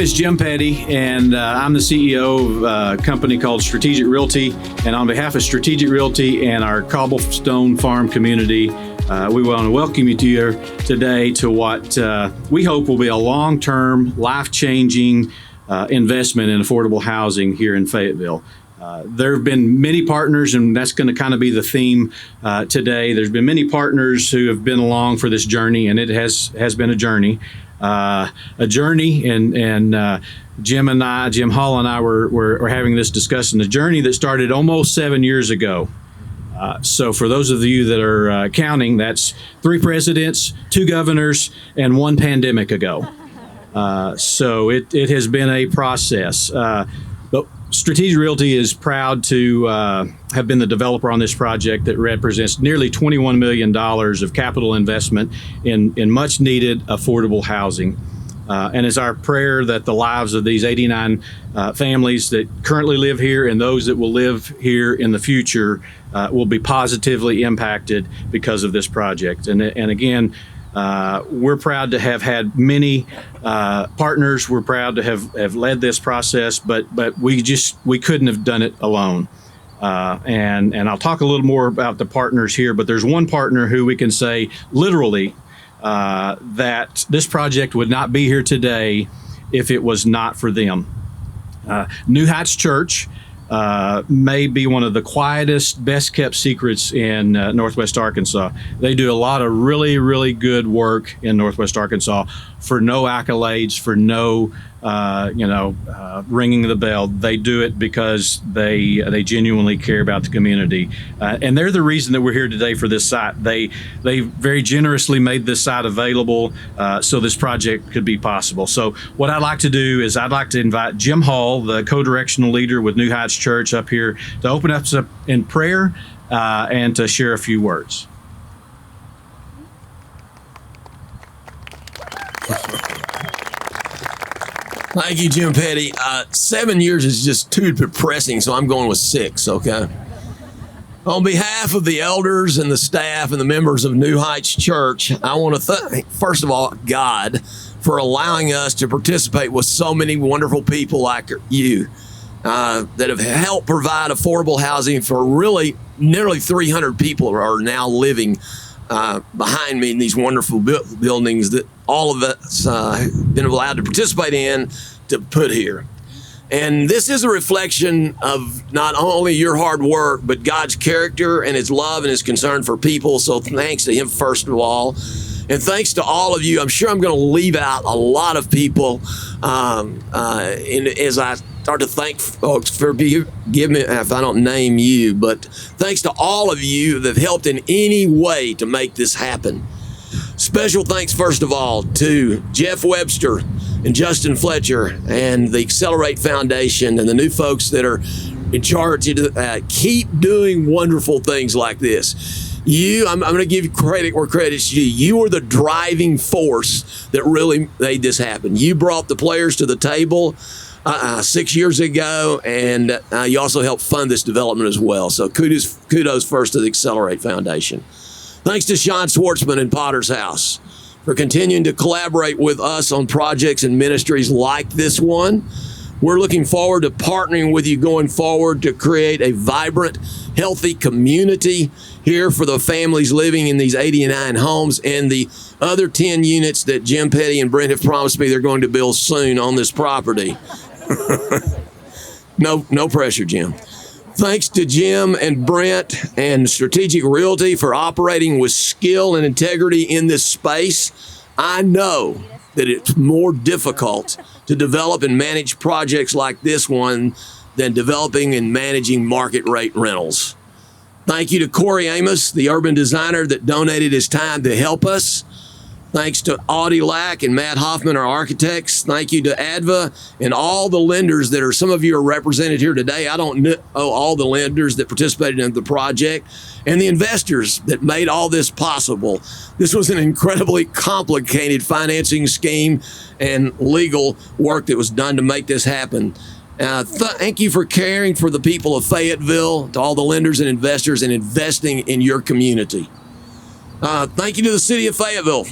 is Jim Petty, and I'm the CEO of a company called Strategic Realty. And on behalf of Strategic Realty and our Cobblestone Farm Community, we want to welcome you here today to what we hope will be a long-term, life-changing investment in affordable housing here in Fayetteville. There have been many partners, and that's going to kind of be the theme today. There's been many partners who have been along for this journey, and it has been a journey. And Jim Hall and I were having this discussion, a journey that started almost 7 years ago. So for those of you that are counting, that's 3 presidents, 2 governors, and 1 pandemic ago. So it has been a process. But Strategic Realty is proud to have been the developer on this project that represents nearly $21 million of capital investment in much needed affordable housing. And it's our prayer that the lives of these 89 families that currently live here and those that will live here in the future will be positively impacted because of this project. And again, we're proud to have had many partners. We're proud to have led this process, but we couldn't have done it alone. And I'll talk a little more about the partners here, but there's one partner who we can say literally that this project would not be here today if it was not for them. New Heights Church may be one of the quietest, best kept secrets in Northwest Arkansas. They do a lot of really, really good work in Northwest Arkansas for no accolades, for no, ringing the bell. They do it because they genuinely care about the community. And they're the reason that we're here today for this site. They very generously made this site available so this project could be possible. So what I'd like to do is I'd like to invite Jim Hall, the co-directional leader with New Heights Church, up here to open us up in prayer and to share a few words. Thank you, Jim Petty. 7 years is just too depressing, so I'm going with 6, okay? On behalf of the elders and the staff and the members of New Heights Church, I want to thank, first of all, God for allowing us to participate with so many wonderful people like you that have helped provide affordable housing for really nearly 300 people are now living behind me in these wonderful buildings that all of us have been allowed to participate in to put here. And this is a reflection of not only your hard work, but God's character and his love and his concern for people. So thanks to him, first of all. And thanks to all of you. I'm sure I'm going to leave out a lot of people as I start to thank folks. Forgive me if I don't name you, but thanks to all of you that have helped in any way to make this happen. Special thanks, first of all, to Jeff Webster and Justin Fletcher and the Excellerate Foundation and the new folks that are in charge to keep doing wonderful things like this. I'm going to give you credit where credit's due. You were the driving force that really made this happen. You brought the players to the table 6 years ago, and you also helped fund this development as well. So kudos first to the Excellerate Foundation. Thanks to Sean Schwartzman and Potter's House for continuing to collaborate with us on projects and ministries like this one. We're looking forward to partnering with you going forward to create a vibrant, healthy community here for the families living in these 89 homes and the other 10 units that Jim Petty and Brent have promised me they're going to build soon on this property. No pressure, Jim. Thanks to Jim and Brent and Strategic Realty for operating with skill and integrity in this space. I know that it's more difficult to develop and manage projects like this one than developing and managing market rate rentals. Thank you to Corey Amos, the urban designer that donated his time to help us. Thanks to Audie Lack and Matt Hoffman, our architects. Thank you to ADVA and all the lenders that some of you are represented here today. I don't know all the lenders that participated in the project and the investors that made all this possible. This was an incredibly complicated financing scheme and legal work that was done to make this happen. Thank you for caring for the people of Fayetteville, to all the lenders and investors and investing in your community. Thank you to the city of Fayetteville.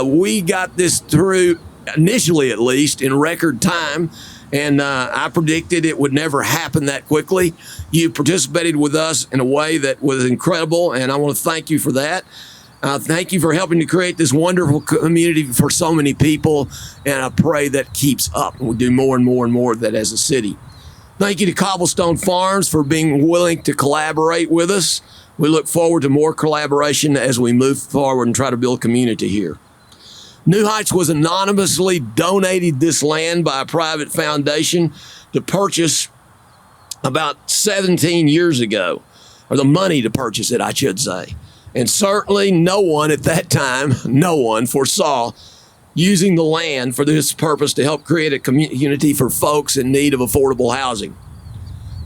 We got this through initially at least, in record time. And I predicted it would never happen that quickly. You participated with us in a way that was incredible, and I want to thank you for that. Thank you for helping to create this wonderful community for so many people, and I pray that keeps up, and we'll do more and more and more of that as a city. Thank you to Cobblestone Farms for being willing to collaborate with us. We look forward to more collaboration as we move forward and try to build community here. New Heights was anonymously donated this land by a private foundation to purchase about 17 years ago, or the money to purchase it, I should say. And certainly no one at that time, no one foresaw using the land for this purpose to help create a community for folks in need of affordable housing.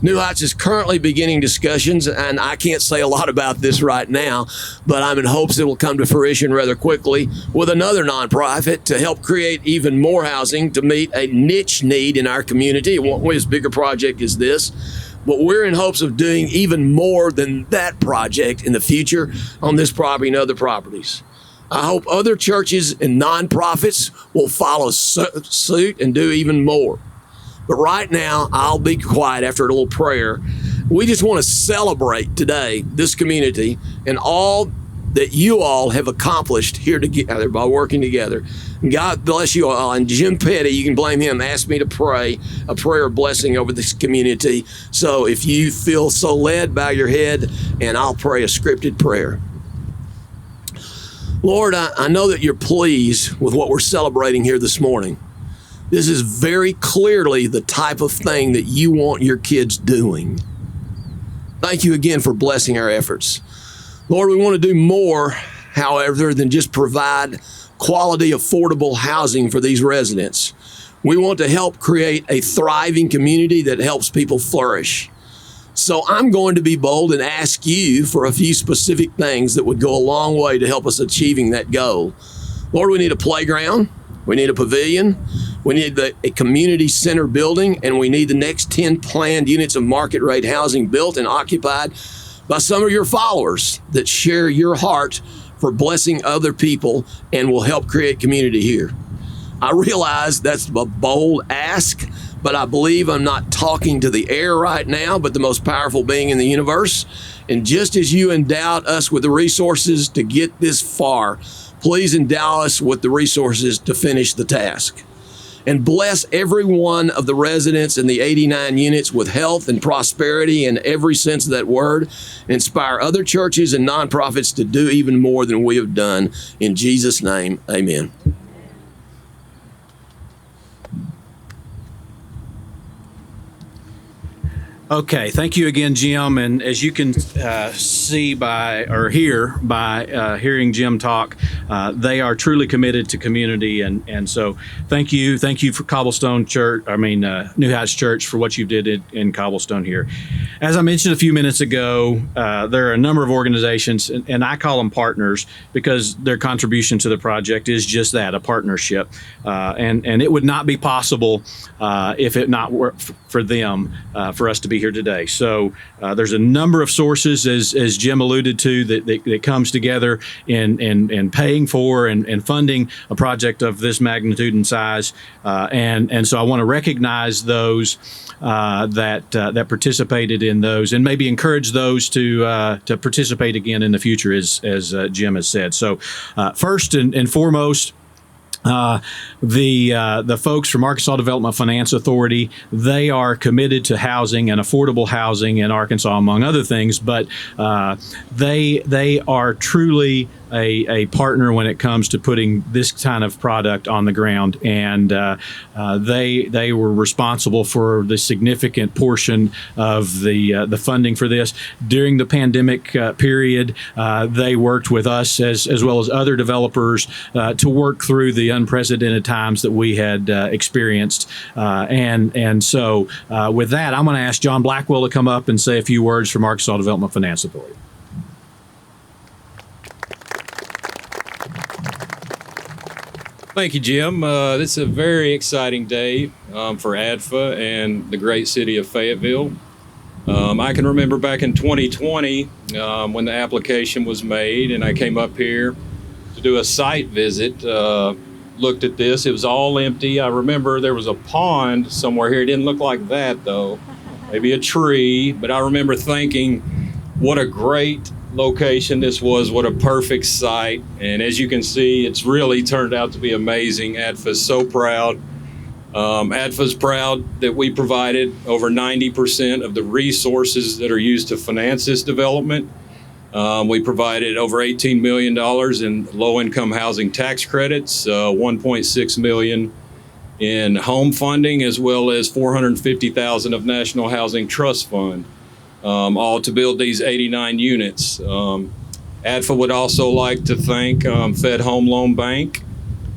New Heights is currently beginning discussions, and I can't say a lot about this right now, but I'm in hopes it will come to fruition rather quickly with another nonprofit to help create even more housing to meet a niche need in our community. It won't be as big a project as this, but we're in hopes of doing even more than that project in the future on this property and other properties. I hope other churches and nonprofits will follow suit and do even more. But right now, I'll be quiet after a little prayer. We just want to celebrate today this community and all that you all have accomplished here together by working together. God bless you all. And Jim Petty, you can blame him, asked me to pray a prayer of blessing over this community. So if you feel so led, bow your head, and I'll pray a scripted prayer. Lord, I know that you're pleased with what we're celebrating here this morning. This is very clearly the type of thing that you want your kids doing. Thank you again for blessing our efforts. Lord, we want to do more, however, than just provide quality, affordable housing for these residents. We want to help create a thriving community that helps people flourish. So I'm going to be bold and ask you for a few specific things that would go a long way to help us achieving that goal. Lord, we need a playground. We need a pavilion. We need a community center building, and we need the next 10 planned units of market rate housing built and occupied by some of your followers that share your heart for blessing other people and will help create community here. I realize that's a bold ask, but I believe I'm not talking to the air right now, but the most powerful being in the universe. And just as you endowed us with the resources to get this far, please endow us with the resources to finish the task. And bless every one of the residents in the 89 units with health and prosperity in every sense of that word. Inspire other churches and nonprofits to do even more than we have done. In Jesus' name, amen. Okay, thank you again, Jim. And as you can see by or hear by hearing Jim talk, they are truly committed to community. And so thank you for Cobblestone Church, New Heights Church, for what you did in Cobblestone here. As I mentioned a few minutes ago, there are a number of organizations, and I call them partners because their contribution to the project is just that, a partnership. And it would not be possible if it not were for them, for us to be here today. So there's a number of sources, as Jim alluded to, that comes together in paying for and funding a project of this magnitude and size. And so I want to recognize those that participated in those, and maybe encourage those to participate again in the future, as Jim has said. So first and foremost, the folks from Arkansas Development Finance Authority, they are committed to housing and affordable housing in Arkansas, among other things, but they are truly a partner when it comes to putting this kind of product on the ground, and they were responsible for the significant portion of the funding for this during the pandemic period. They worked with us as well as other developers to work through the unprecedented times that we had experienced, and so with that, I'm going to ask John Blackwell to come up and say a few words from Arkansas Development Finance Authority. Thank you, Jim. This is a very exciting day for ADFA and the great city of Fayetteville. I can remember back in 2020 when the application was made and I came up here to do a site visit looked at this. It was all empty. I remember there was a pond somewhere here. It didn't look like that, though. Maybe a tree. But I remember thinking, what a great location this was. What a perfect site. And as you can see, it's really turned out to be amazing. ADFA's so proud. ADFA's proud that we provided over 90% of the resources that are used to finance this development. We provided over $18 million in low-income housing tax credits, $1.6 million in home funding, as well as $450,000 of National Housing Trust Fund, all to build these 89 units. ADFA would also like to thank Fed Home Loan Bank,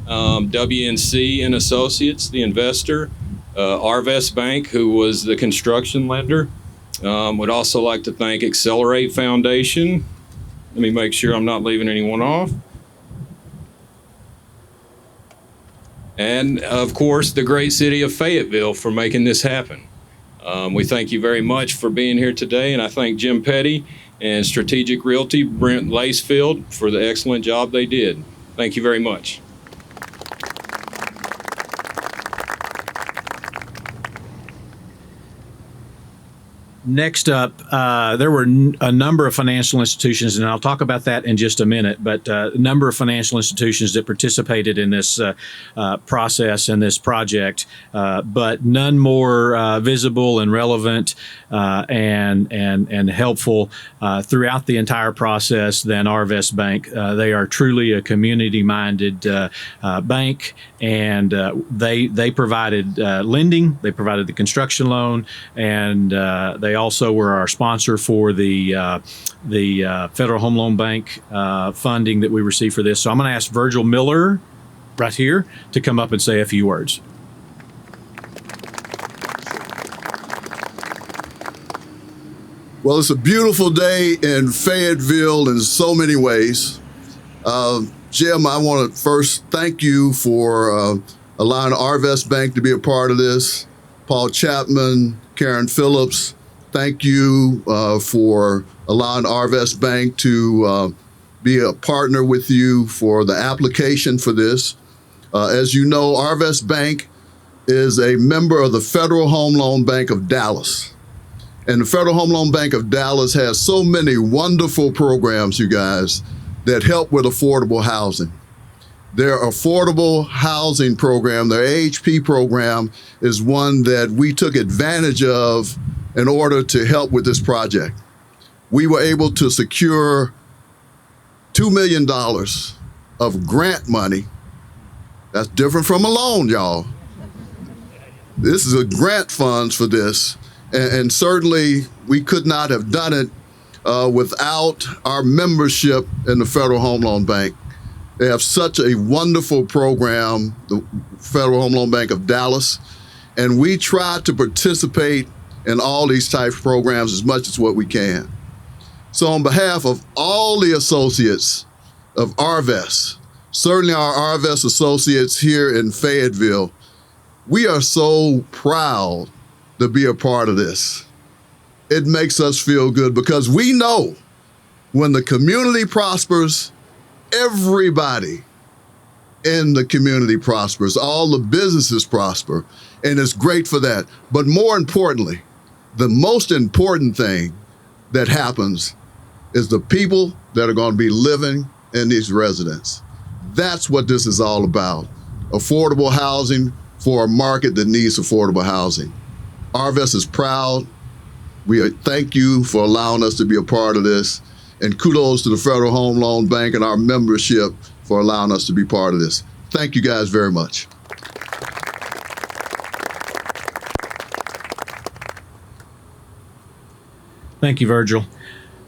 WNC and Associates, the investor, Arvest Bank, who was the construction lender. Would also like to thank Excellerate Foundation. Let me make sure I'm not leaving anyone off. And of course, the great city of Fayetteville for making this happen. We thank you very much for being here today, and I thank Jim Petty and Strategic Realty, Brent Lacefield, for the excellent job they did. Thank you very much. Next up, there were a number of financial institutions, and I'll talk about that in just a minute, but a number of financial institutions that participated in this process and this project, but none more visible and relevant and helpful throughout the entire process than Arvest Bank. They are truly a community-minded bank, and they provided lending, they provided the construction loan, and they also were our sponsor for the Federal Home Loan Bank funding that we received for this. So I'm going to ask Virgil Miller right here to come up and say a few words. Well, it's a beautiful day in Fayetteville in so many ways. Jim, I want to first thank you for allowing Arvest Bank to be a part of this. Paul Chapman, Karen Phillips, thank you for allowing Arvest Bank to be a partner with you for the application for this. As you know, Arvest Bank is a member of the Federal Home Loan Bank of Dallas. And the Federal Home Loan Bank of Dallas has so many wonderful programs, you guys, that help with affordable housing. Their affordable housing program, their AHP program, is one that we took advantage of in order to help with this project. We were able to secure $2 million of grant money. That's different from a loan, y'all. This is a grant funds for this. And certainly we could not have done it without our membership in the Federal Home Loan Bank. They have such a wonderful program, the Federal Home Loan Bank of Dallas, and we try to participate in all these types of programs as much as what we can. So on behalf of all the associates of Arvest, certainly our Arvest associates here in Fayetteville, we are so proud to be a part of this. It makes us feel good because we know when the community prospers, everybody in the community prospers, all the businesses prosper, and it's great for that. But more importantly, the most important thing that happens is the people that are going to be living in these residences. That's what this is all about. Affordable housing for a market that needs affordable housing. Arvest is proud. We thank you for allowing us to be a part of this. And kudos to the Federal Home Loan Bank and our membership for allowing us to be part of this. Thank you guys very much. Thank you, Virgil.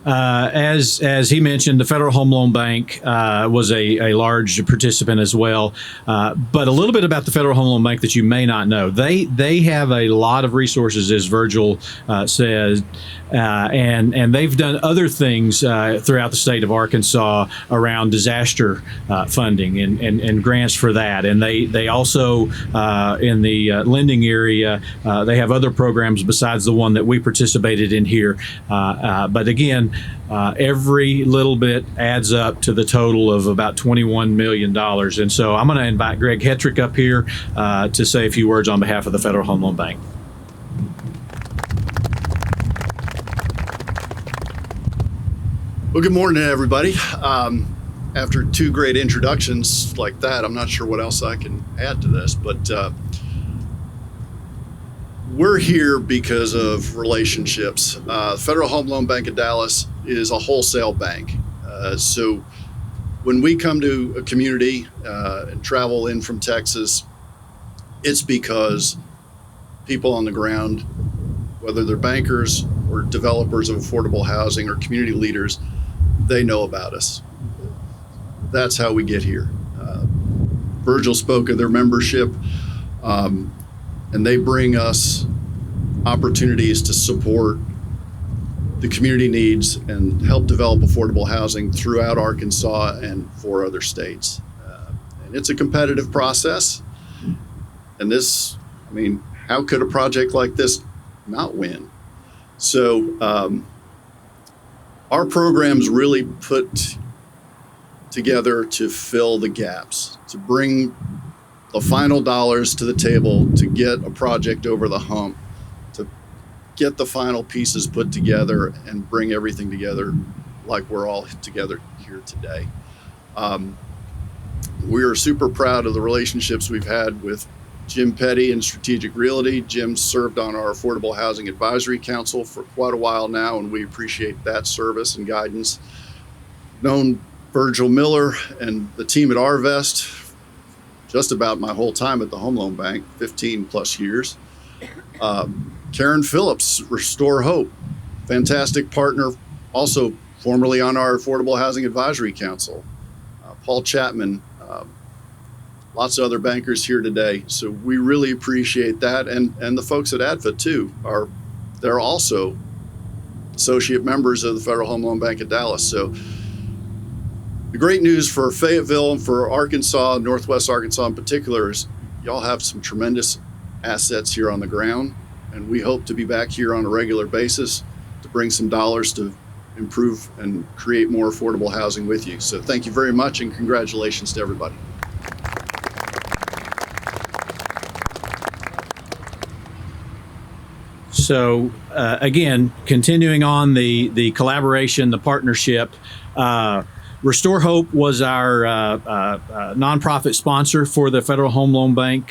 As he mentioned, the Federal Home Loan Bank was a large participant as well. But a little bit about the Federal Home Loan Bank that you may not know. They have a lot of resources, as Virgil says, and they've done other things throughout the state of Arkansas around disaster funding and grants for that. And they also, in the lending area, they have other programs besides the one that we participated in here. But again, every little bit adds up to the total of about $21 million. And so I'm going to invite Greg Hetrick up here to say a few words on behalf of the Federal Home Loan Bank. Well, good morning, everybody. After two great introductions like that, I'm not sure what else I can add to this, but we're here because of relationships. Federal Home Loan Bank of Dallas is a wholesale bank. So when we come to a community and travel in from Texas, it's because people on the ground, whether they're bankers or developers of affordable housing or community leaders, they know about us. That's how we get here. Virgil spoke of their membership, and they bring us opportunities to support the community needs and help develop affordable housing throughout Arkansas and 4 other states. And it's a competitive process. And this, I mean, how could a project like this not win? So our program's really put together to fill the gaps, to bring the final dollars to the table to get a project over the hump, to get the final pieces put together and bring everything together like we're all together here today. We are super proud of the relationships we've had with Jim Petty and Strategic Realty. Jim served on our Affordable Housing Advisory Council for quite a while now, and we appreciate that service and guidance. Known Virgil Miller and the team at Arvest just about my whole time at the Home Loan Bank, 15 plus years. Karen Phillips, Restore Hope, fantastic partner, also formerly on our Affordable Housing Advisory Council. Paul Chapman, lots of other bankers here today. So we really appreciate that. And the folks at ADFA too, they're also associate members of the Federal Home Loan Bank of Dallas. So the great news for Fayetteville and for Arkansas, Northwest Arkansas in particular, is y'all have some tremendous assets here on the ground. And we hope to be back here on a regular basis to bring some dollars to improve and create more affordable housing with you. So thank you very much and congratulations to everybody. So again, continuing on the collaboration, the partnership, Restore Hope was our nonprofit sponsor for the Federal Home Loan Bank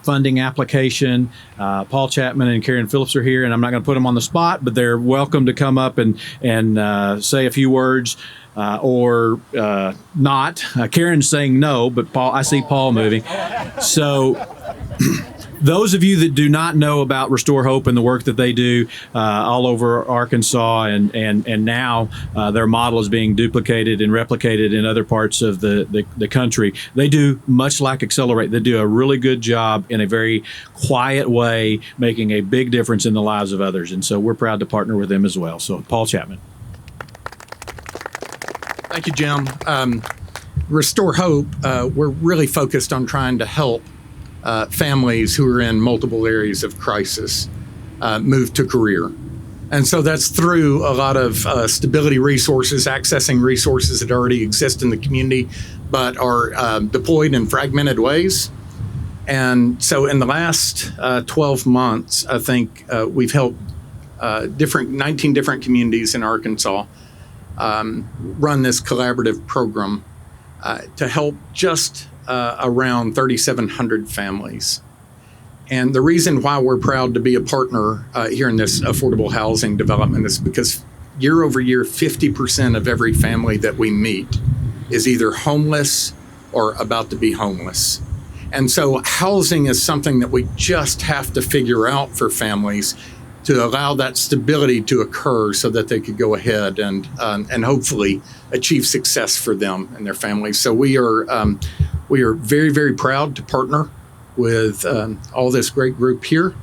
funding application. Paul Chapman and Karen Phillips are here, and I'm not going to put them on the spot, but they're welcome to come up and say a few words or not. Karen's saying no, but Paul, I see Paul moving. So those of you that do not know about Restore Hope and the work that they do all over Arkansas, and now their model is being duplicated and replicated in other parts of the country, they do much like Excellerate. They do a really good job in a very quiet way, making a big difference in the lives of others. And so we're proud to partner with them as well. So Paul Chapman. Thank you, Jim. Restore Hope, we're really focused on trying to help families who are in multiple areas of crisis move to career. And so that's through a lot of stability resources, accessing resources that already exist in the community, but are deployed in fragmented ways. And so in the last 12 months, I think we've helped 19 different communities in Arkansas run this collaborative program to help just around 3,700 families. And the reason why we're proud to be a partner here in this affordable housing development is because year over year, 50% of every family that we meet is either homeless or about to be homeless. And so housing is something that we just have to figure out for families to allow that stability to occur so that they could go ahead and hopefully achieve success for them and their families. So we are very, very proud to partner with all this great group here.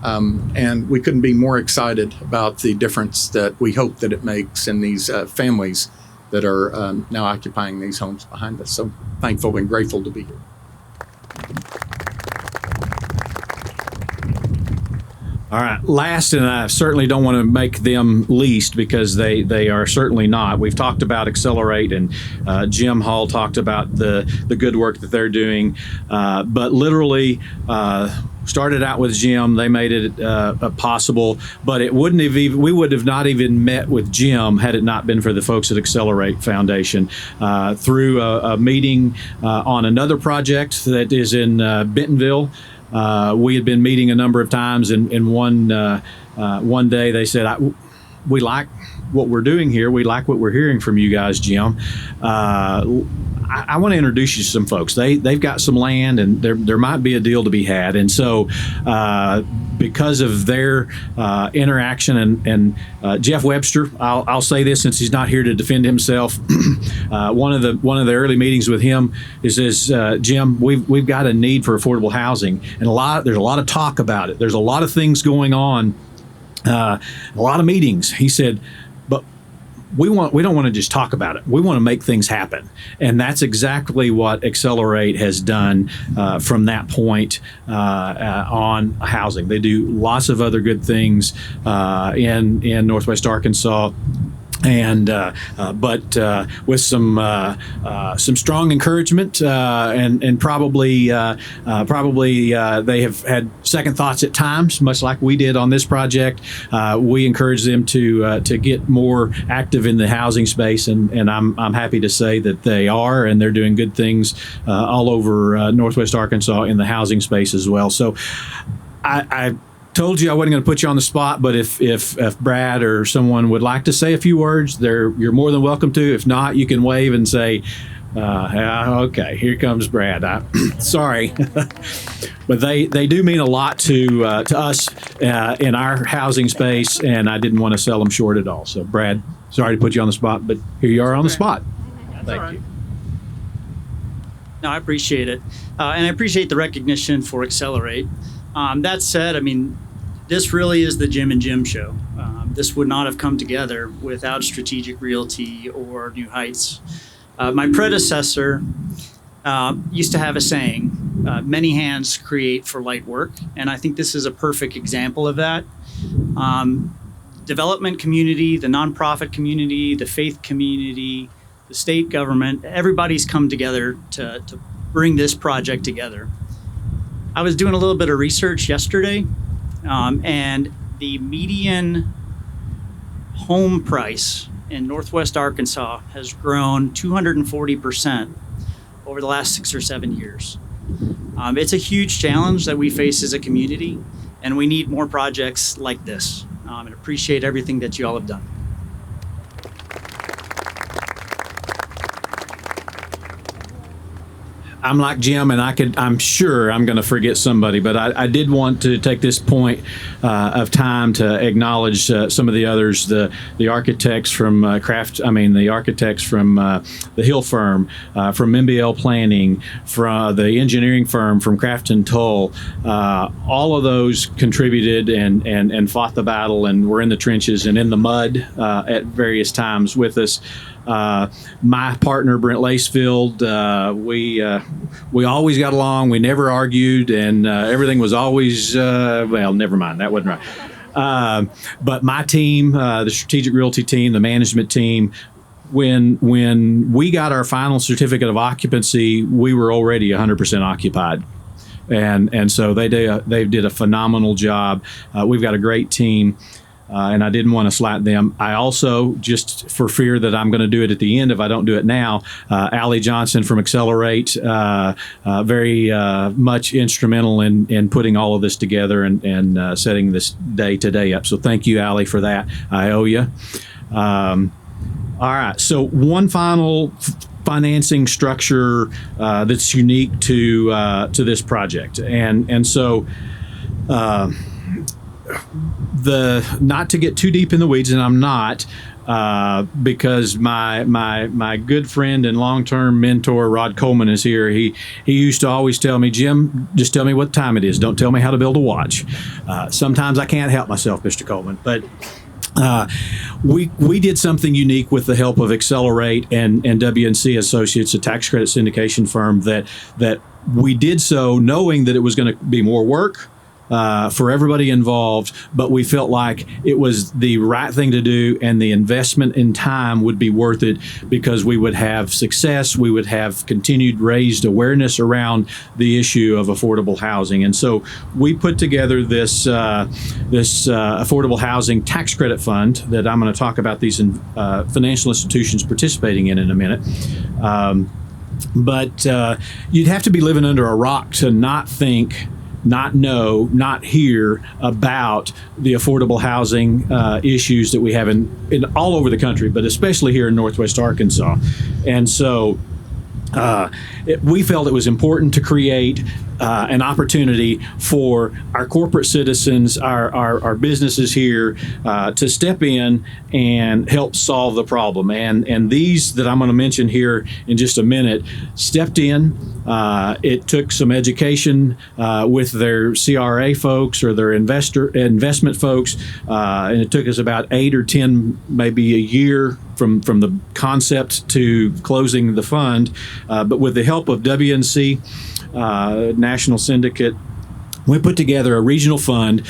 And we couldn't be more excited about the difference that we hope that it makes in these families that are now occupying these homes behind us. So thankful and grateful to be here. All All right. Last, and I certainly don't want to make them least because they are certainly not. We've talked about Excellerate, and Jim Hall talked about the good work that they're doing. But literally, started out with Jim. They made it possible, but it wouldn't have even, we would have not even met with Jim had it not been for the folks at Excellerate Foundation. Through a meeting on another project that is in Bentonville. We had been meeting a number of times, and one day they said, we like what we're doing here. We like what we're hearing from you guys, Jim. I want to introduce you to some folks. They've got some land, and there might be a deal to be had. And so because of their interaction, and Jeff Webster, I'll say this since he's not here to defend himself. One of the early meetings with him is Jim, we've got a need for affordable housing, and there's a lot of talk about it. There's a lot of things going on, a lot of meetings. He said, but we don't want to just talk about it. We want to make things happen. And that's exactly what Excellerate has done from that point on housing. They do lots of other good things in Northwest Arkansas. And but with some strong encouragement and probably they have had second thoughts at times, much like we did on this project. We encourage them to get more active in the housing space, and I'm happy to say that they are, and they're doing good things all over Northwest Arkansas in the housing space as well. So I told you I wasn't going to put you on the spot, but if Brad or someone would like to say a few words, you're more than welcome to. If not, you can wave and say, okay, here comes Brad. Sorry. But they do mean a lot to us in our housing space, and I didn't want to sell them short at all. So Brad, sorry to put you on the spot, but here you are on the spot. Thank you. No, I appreciate it. And I appreciate the recognition for Excellerate. That said, I mean, this really is the Jim and Jim show. This would not have come together without Strategic Realty or New Heights. My predecessor used to have a saying, many hands create for light work. And I think this is a perfect example of that. Development community, the nonprofit community, the faith community, the state government, everybody's come together to bring this project together. I was doing a little bit of research yesterday, and the median home price in Northwest Arkansas has grown 240% over the last 6 or 7 years. It's a huge challenge that we face as a community, and we need more projects like this, and appreciate everything that you all have done. I'm like Jim, and I'm sure I'm going to forget somebody, but I did want to take this point of time to acknowledge some of the others, the architects from the architects from the Hill firm, from MBL Planning, from the engineering firm from Craft and Toll. All of those contributed and fought the battle, and were in the trenches and in the mud at various times with us. My partner, Brent Lacefield, we always got along. We never argued, and everything was always, well, never mind. That wasn't right. But my team, the Strategic Realty team, the management team, when we got our final certificate of occupancy, we were already 100% occupied. And so they did a phenomenal job. We've got a great team. And I didn't want to slight them. I also, just for fear that I'm going to do it at the end if I don't do it now, Allie Johnson from Excellerate, very much instrumental in putting all of this together and setting this day up. So thank you, Allie, for that. I owe you. All right. So one final financing structure that's unique to this project, and so. Not to get too deep in the weeds, and I'm not, because my good friend and long-term mentor Rod Coleman is here. He used to always tell me, Jim, just tell me what time it is. Don't tell me how to build a watch. Sometimes I can't help myself, Mr. Coleman, but we did something unique with the help of Excellerate and WNC Associates, a tax credit syndication firm, that we did so knowing that it was going to be more work. for everybody involved, but we felt like it was the right thing to do, and the investment in time would be worth it because we would have success. We would have continued raised awareness around the issue of affordable housing. And so we put together this affordable housing tax credit fund that I'm going to talk about these financial institutions participating in a minute. But you'd have to be living under a rock to not think, not know, not hear about the affordable housing issues that we have in all over the country, but especially here in Northwest Arkansas. And so we felt it was important to create an opportunity for our corporate citizens, our businesses here, to step in and help solve the problem. And these that I'm going to mention here in just a minute stepped in. It took some education with their CRA folks or their investment folks, and it took us about 8 or 10, maybe a year from the concept to closing the fund. But with the help of WNC, National Syndicate, we put together a regional fund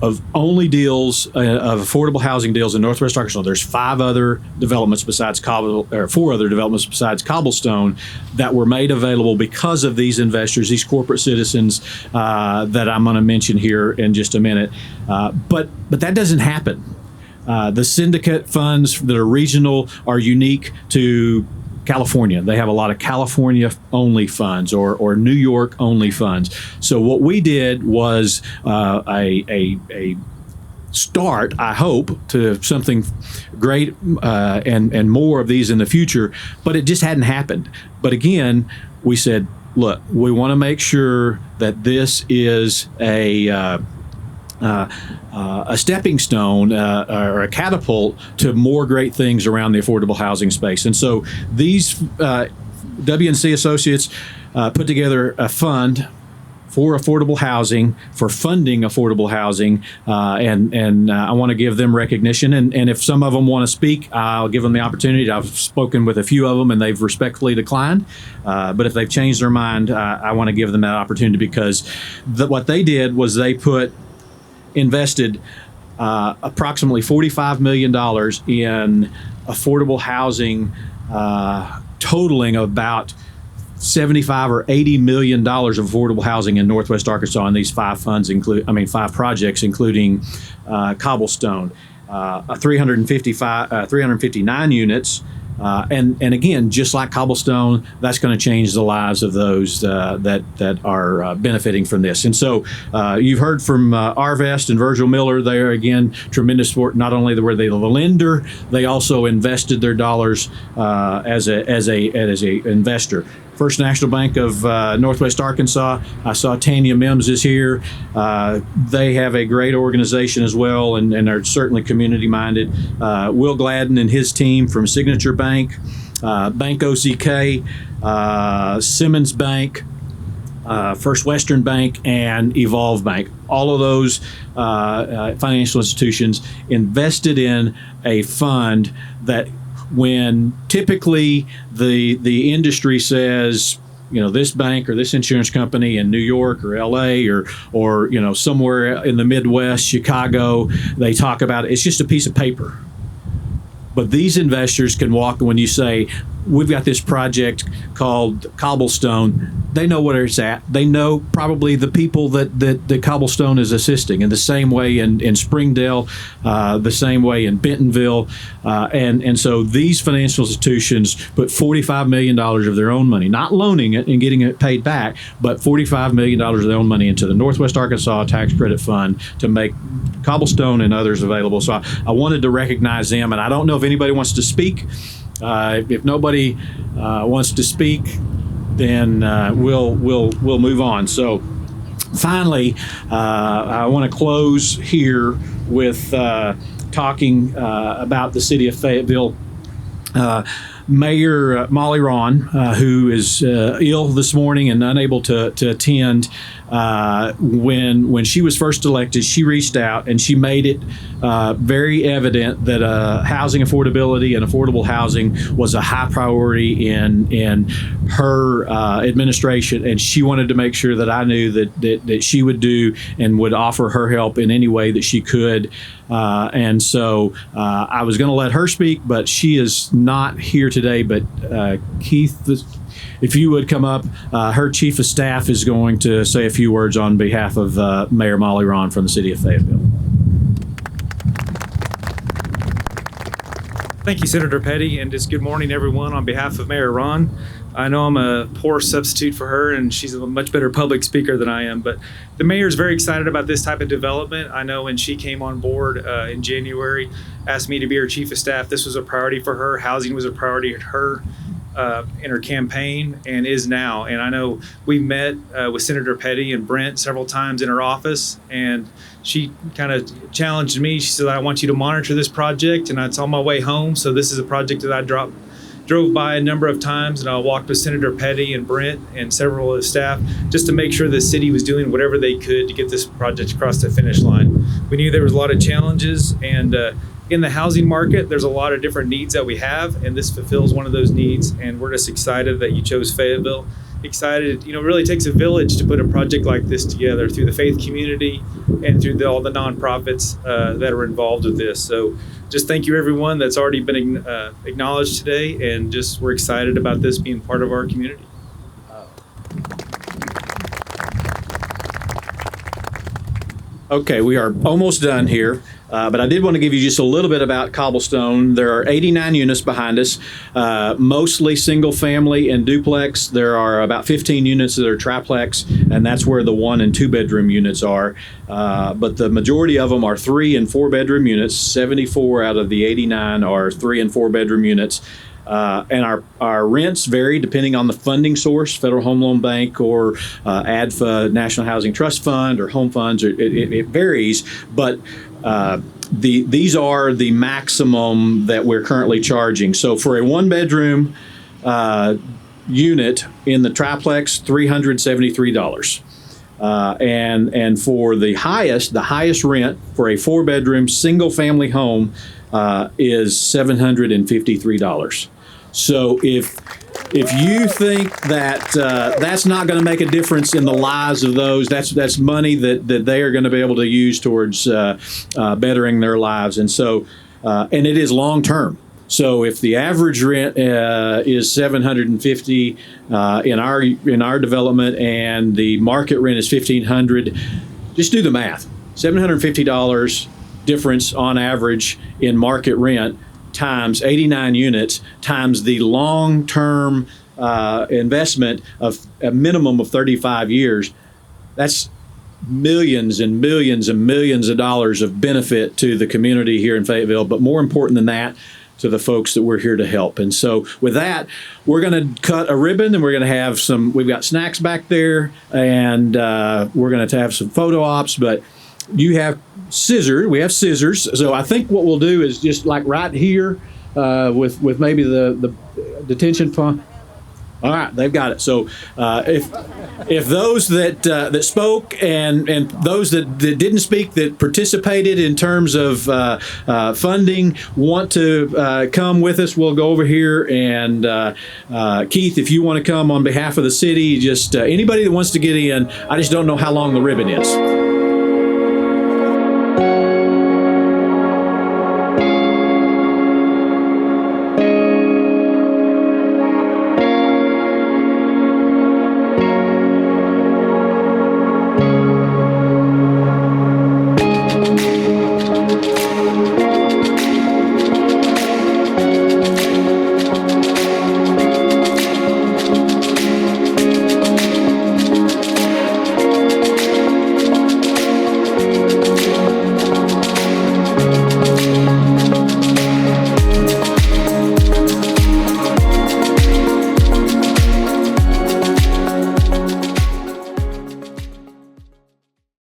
of only deals of affordable housing deals in Northwest Arkansas. There's 4 other developments besides Cobblestone that were made available because of these investors, these corporate citizens that I'm going to mention here in just a minute. But that doesn't happen. The syndicate funds that are regional are unique to California. They have a lot of California-only funds or New York-only funds. So what we did was a start, I hope, to something great and more of these in the future, but it just hadn't happened. But again, we said, look, we want to make sure that this is a stepping stone or a catapult to more great things around the affordable housing space. And so these WNC associates put together a fund for affordable housing, for funding affordable housing, and I want to give them recognition. And if some of them want to speak, I'll give them the opportunity. I've spoken with a few of them, and they've respectfully declined. But if they've changed their mind, I want to give them that opportunity because what they did was they invested approximately $45 million in affordable housing, totaling about $75 or $80 million of affordable housing in Northwest Arkansas. And these 5 projects, including Cobblestone, 359 units. And again, just like Cobblestone, that's going to change the lives of those that are benefiting from this. And so you've heard from Arvest and Virgil Miller. They are, again, tremendous support. Not only were they the lender, they also invested their dollars as a investor. First National Bank of Northwest Arkansas. I saw Tanya Mims is here. They have a great organization as well and are certainly community-minded. Will Gladden and his team from Signature Bank, Bank OCK, Simmons Bank, First Western Bank, and Evolve Bank. All of those financial institutions invested in a fund that when typically the industry says, this bank or this insurance company in New York or LA or somewhere in the Midwest, Chicago, they talk about it's just a piece of paper. But these investors can walk when you say, we've got this project called Cobblestone. They know where it's at. They know probably the people that Cobblestone is assisting in the same way in Springdale, the same way in Bentonville. And so these financial institutions put $45 million of their own money, not loaning it and getting it paid back, but $45 million of their own money into the Northwest Arkansas Tax Credit Fund to make Cobblestone and others available. So I wanted to recognize them, and I don't know if anybody wants to speak. If nobody wants to speak, then we'll move on. So finally, I want to close here with talking about the city of Fayetteville. Mayor Molly Ron, who is ill this morning and unable to attend, when she was first elected, she reached out and she made it very evident that housing affordability and affordable housing was a high priority in her administration, and she wanted to make sure that I knew that she would do and would offer her help in any way that she could. And so I was going to let her speak, but she is not here today. But Keith, if you would come up, her chief of staff is going to say a few words on behalf of Mayor Molly Ron from the city of Fayetteville. Thank you, Senator Petty, and just good morning, everyone. On behalf of Mayor Ron, I know I'm a poor substitute for her, and she's a much better public speaker than I am, but the mayor is very excited about this type of development. I know when she came on board in January, asked me to be her chief of staff, this was a priority for her. Housing was a priority at her in her campaign and is now. And I know we met with Senator Petty and Brent several times in her office, and she kind of challenged me. She said, I want you to monitor this project, and it's on my way home. So this is a project that I drove by a number of times, and I walked with Senator Petty and Brent and several of the staff just to make sure the city was doing whatever they could to get this project across the finish line. We knew there was a lot of challenges, and in the housing market, there's a lot of different needs that we have, and this fulfills one of those needs. And we're just excited that you chose Fayetteville. Excited, it really takes a village to put a project like this together through the faith community and through all the nonprofits that are involved with this. So just thank you, everyone that's already been acknowledged today, and just we're excited about this being part of our community. Okay, we are almost done here, but I did want to give you just a little bit about Cobblestone. There are 89 units behind us, mostly single family and duplex. There are about 15 units that are triplex, and that's where the 1 and 2 bedroom units are. But the majority of them are 3 and 4 bedroom units. 74 out of the 89 are 3 and 4 bedroom units. And our rents vary depending on the funding source, Federal Home Loan Bank or ADFA, National Housing Trust Fund, or home funds. It varies, but these are the maximum that we're currently charging. So for a 1-bedroom unit in the triplex, $373. And for the highest rent for a 4-bedroom single-family home is $753. So if you think that that's not going to make a difference in the lives of those, that's money that they are going to be able to use towards bettering their lives. And so and it is long term. So if the average rent is $750 in our development, and the market rent is $1,500, just do the math. $750 difference on average in market rent times 89 units times the long-term investment of a minimum of 35 years. That's millions and millions and millions of dollars of benefit to the community here in Fayetteville, but more important than that, to the folks that we're here to help. And so with that, we're going to cut a ribbon, and we're going to have we've got snacks back there, and we're going to have some photo ops, but you have scissors. We have scissors. So I think what we'll do is just like right here with maybe the detention pond. All right, they've got it. So if those that spoke and those that didn't speak, that participated in terms of funding, want to come with us, we'll go over here. And Keith, if you want to come on behalf of the city, just anybody that wants to get in, I just don't know how long the ribbon is.